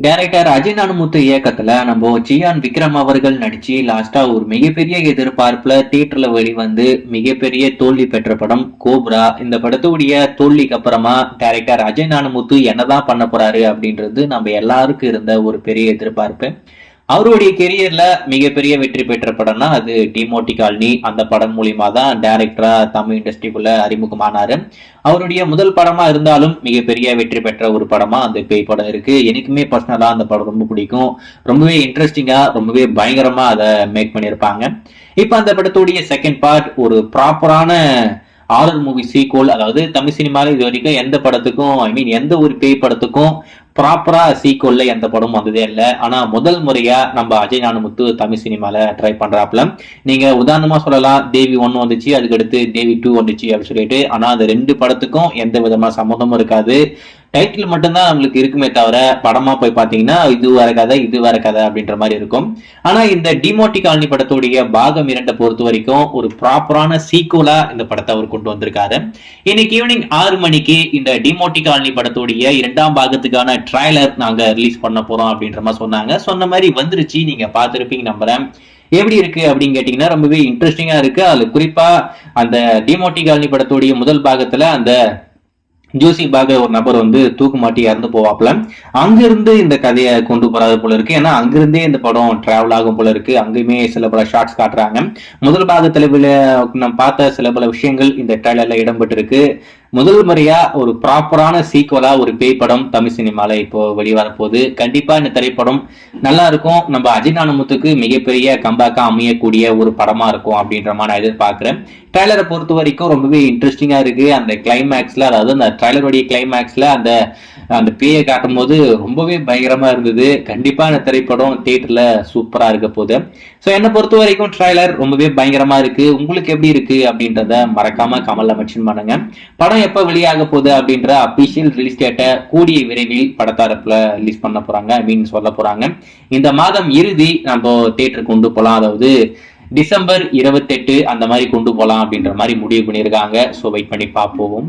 Director Ajay நானுமுத்து இயக்கத்துல நம்ம ஜியான் விக்ரம் அவர்கள் நடிச்சு லாஸ்டா ஒரு மிகப்பெரிய எதிர்பார்ப்புல தியேட்டர்ல வெளிவந்து மிகப்பெரிய தோல்வி பெற்ற படம் கோப்ரா. இந்த படத்துடைய தோல்விக்கு அப்புறமா டைரக்டர் அஜய் நானுமுத்து என்னதான் பண்ண போறாரு அப்படின்றது நம்ம எல்லாருக்கும் இருந்த ஒரு பெரிய எதிர்பார்ப்பு. அவருடைய கெரியர்ல மிகப்பெரிய வெற்றி பெற்ற படம்னா அது டிமோட்டி காலனி. அந்த படம் மூலியமா தான் டைரக்டரா தமிழ் இண்டஸ்ட்ரிக்குள்ள அறிமுகமானாரு. அவருடைய முதல் படமா இருந்தாலும் மிகப்பெரிய வெற்றி பெற்ற ஒரு படமா அந்த பேய் படம் இருக்கு. எனக்குமே பர்சனலா அந்த படம் ரொம்ப பிடிக்கும். ரொம்பவே இன்ட்ரெஸ்டிங்கா ரொம்பவே பயங்கரமா அதை மேக் பண்ணியிருப்பாங்க. இப்ப அந்த படத்துடைய செகண்ட் பார்ட் ஒரு ப்ராப்பரான ஹாரர் மூவி சீக்வல். அதாவது தமிழ் சினிமால இது வரைக்கும் எந்த படத்துக்கும் எந்த ஒரு பேய் படத்துக்கும் ப்ராப்பரா சீக்வல்ல எந்த படமும் வந்ததே இல்லை. ஆனா முதல் முறையா நம்ம அஜய் நானுமுத்து தமிழ் சினிமால ட்ரை பண்றாப்ல. நீங்க உதாரணமா சொல்லலாம், தேவி 1 வந்துச்சு, அதுக்கடுத்து தேவி 2 வந்துச்சு அப்படின்னு சொல்லிட்டு. ஆனா அந்த ரெண்டு படத்துக்கும் எந்த விதமான சம்மந்தமும் இருக்காது. டைட்டில் மட்டும்தான் நம்மளுக்கு இருக்குமே தவிர படமா போய் பாத்தீங்கன்னா இது வேற கதை இது வேற கதை அப்படின்ற மாதிரி இருக்கும். ஆனா இந்த டிமோட்டி காலனி படத்துடைய பாகம் 2 பொறுத்த வரைக்கும் ஒரு ப்ராப்பரான சீக்குவலா இந்த படத்தை அவர் கொண்டு வந்திருக்காரு. இன்னைக்கு ஈவினிங் 6 மணிக்கு இந்த டிமோட்டி காலனி படத்துடைய 2ஆம் பாகத்துக்கான ட்ரைலர் நாங்க ரிலீஸ் பண்ண போறோம் அப்படின்ற மாதிரி சொன்னாங்க. சொன்ன மாதிரி வந்துருச்சு, நீங்க பார்த்திருப்பீங்க நம்புறேன். எப்படி இருக்கு அப்படின்னு கேட்டீங்கன்னா ரொம்பவே இன்ட்ரெஸ்டிங்கா இருக்கு. அதுல குறிப்பா அந்த டிமோட்டி காலனி படத்துடைய முதல் பாகத்துல அந்த ஜோசி பாக ஒரு நபர் தூக்கு மாட்டி இறந்து போவாப்ல. அங்கிருந்து இந்த கதையை கொண்டு போறாது போல இருக்கு. ஏன்னா அங்கிருந்தே இந்த படம் டிராவல் ஆகும் போல இருக்கு. அங்கேயுமே சில பல ஷார்ட்ஸ் காட்டுறாங்க. முதல் பாகத்துல நம்ம பார்த்த சில பல விஷயங்கள் இந்த ட்ரைலர்ல இடம்பெற்று இருக்கு. முதல் முறையா ஒரு ப்ராப்பரான சீக்வலா ஒரு பேய் படம் தமிழ் சினிமால இப்போ வெளிவர போகுது. கண்டிப்பா இந்த திரைப்படம் நல்லா இருக்கும். நம்ம அஜய் நானுமுத்துக்கு மிகப்பெரிய கம்பேக்கா அமையக்கூடிய ஒரு படமா இருக்கும் அப்படின்ற மாதிரி நான் எதிர்பார்க்கிறேன். ட்ரைலரை பொறுத்த வரைக்கும் ரொம்பவே இன்ட்ரெஸ்டிங்கா இருக்கு. அந்த கிளைமேக்ஸ்ல, அதாவது அந்த ட்ரைலருடைய கிளைமேக்ஸ்ல அந்த பேயை காட்டும் போது ரொம்பவே பயங்கரமா இருந்தது. கண்டிப்பா இந்த திரைப்படம் தியேட்டர்ல சூப்பரா இருக்க போகுது. ஸோ என்னை பொறுத்த வரைக்கும் ட்ரைலர் ரொம்பவே பயங்கரமா இருக்கு. உங்களுக்கு எப்படி இருக்கு அப்படின்றத மறக்காம கமெண்ட்ல மென்ஷன் பண்ணுங்க. படம் எப்ப வெளியாக போகுது அப்படின்ற அபிஷியல் ரிலீஸ் டேட்டை கூடிய விரைவில் படத்தரப்புல ரிலீஸ் பண்ண போறாங்க, சொல்ல போறாங்க. இந்த மாதம் இறுதி நம்ம தியேட்டருக்கு கொண்டு போகலாம், அதாவது டிசம்பர் 28 அந்த மாதிரி கொண்டு போகலாம் அப்படின்ற மாதிரி முடிவு பண்ணியிருக்காங்க. ஸோ வெயிட் பண்ணி பார்ப்போம்.